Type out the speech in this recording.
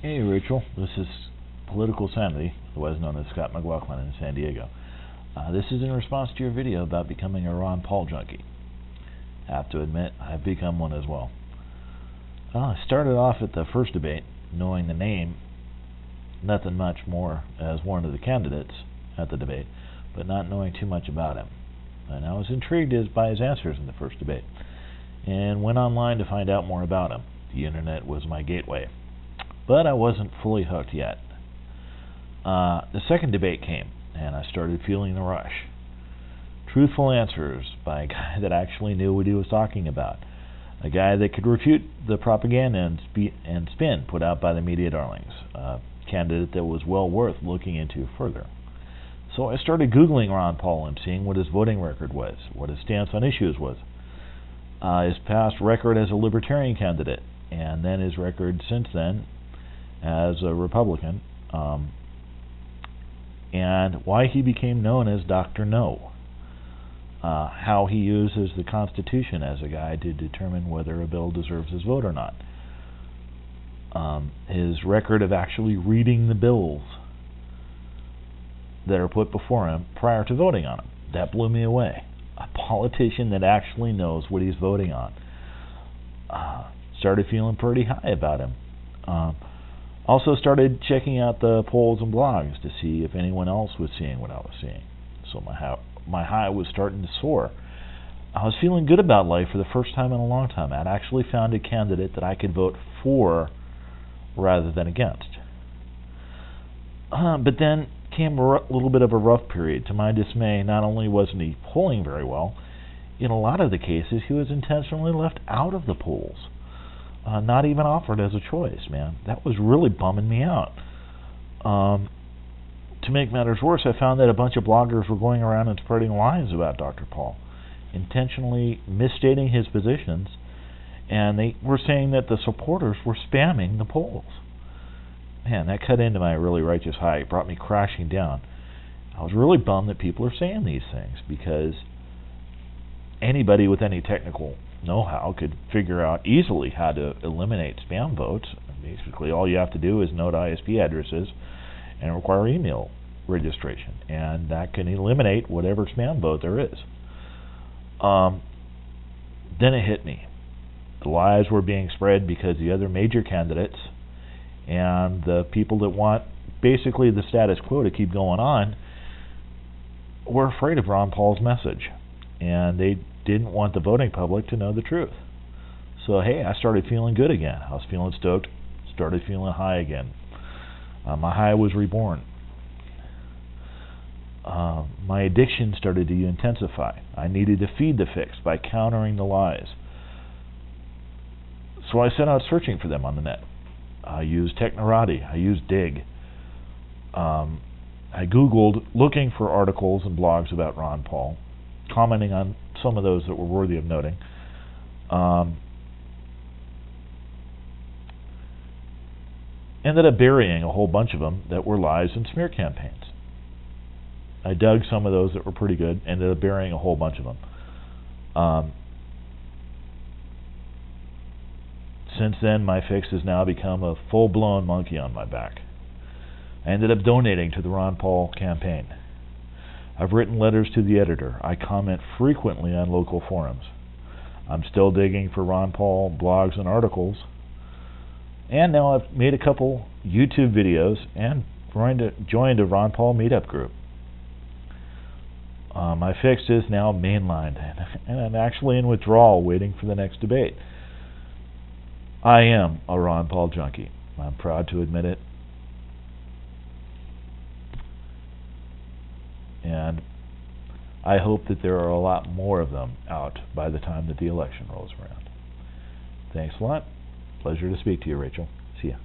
Hey Rachel, this is Political Sanity, otherwise known as Scott McLaughlin in San Diego. This is in response to your video about becoming a Ron Paul junkie. I have to admit, I've become one as well. I started off at the first debate, knowing the name, nothing much more, as one of the candidates at the debate, but not knowing too much about him. And I was intrigued by his answers in the first debate, and went online to find out more about him. The internet was my gateway. But I wasn't fully hooked yet. The second debate came, and I started feeling the rush. Truthful answers by a guy that actually knew what he was talking about. A guy that could refute the propaganda and spin put out by the media darlings. A candidate that was well worth looking into further. So I started Googling Ron Paul and seeing what his voting record was, what his stance on issues was, his past record as a Libertarian candidate, and then his record since then as a Republican, and why he became known as Dr. No, how he uses the Constitution as a guide to determine whether a bill deserves his vote or not, his record of actually reading the bills that are put before him prior to voting on them. That blew me away. A politician that actually knows what he's voting on. Started feeling pretty high about him. Also started checking out the polls and blogs to see if anyone else was seeing what I was seeing. So my high was starting to soar. I was feeling good about life for the first time in a long time. I'd actually found a candidate that I could vote for rather than against. But then came a little bit of a rough period. To my dismay, not only wasn't he polling very well, in a lot of the cases he was intentionally left out of the polls. Not even offered as a choice, man. That was really bumming me out. To make matters worse, I found that a bunch of bloggers were going around and spreading lies about Dr. Paul, intentionally misstating his positions, and they were saying that the supporters were spamming the polls. Man, that cut into my really righteous high. It brought me crashing down. I was really bummed that people are saying these things, because anybody with any technical know-how could figure out easily how to eliminate spam votes. Basically, all you have to do is note ISP addresses and require email registration, and that can eliminate whatever spam vote there is. Then it hit me. The lies were being spread because the other major candidates and the people that want basically the status quo to keep going on were afraid of Ron Paul's message, and they didn't want the voting public to know the truth. So hey, I started feeling good again. I was feeling stoked, started feeling high again. My high was reborn. My addiction started to intensify. I needed to feed the fix by countering the lies. So I set out searching for them on the net. I used Technorati, I used Dig. I Googled looking for articles and blogs about Ron Paul, commenting on some of those that were worthy of noting. Ended up burying a whole bunch of them that were lies and smear campaigns. I dug some of those that were pretty good, ended up burying a whole bunch of them. Since then, my fix has now become a full-blown monkey on my back. I ended up donating to the Ron Paul campaign. I've written letters to the editor. I comment frequently on local forums. I'm still digging for Ron Paul blogs and articles. And now I've made a couple YouTube videos and joined a Ron Paul meetup group. My fix is now mainlined, and I'm actually in withdrawal waiting for the next debate. I am a Ron Paul junkie. I'm proud to admit it. And I hope that there are a lot more of them out by the time that the election rolls around. Thanks a lot. Pleasure to speak to you, Rachel. See ya.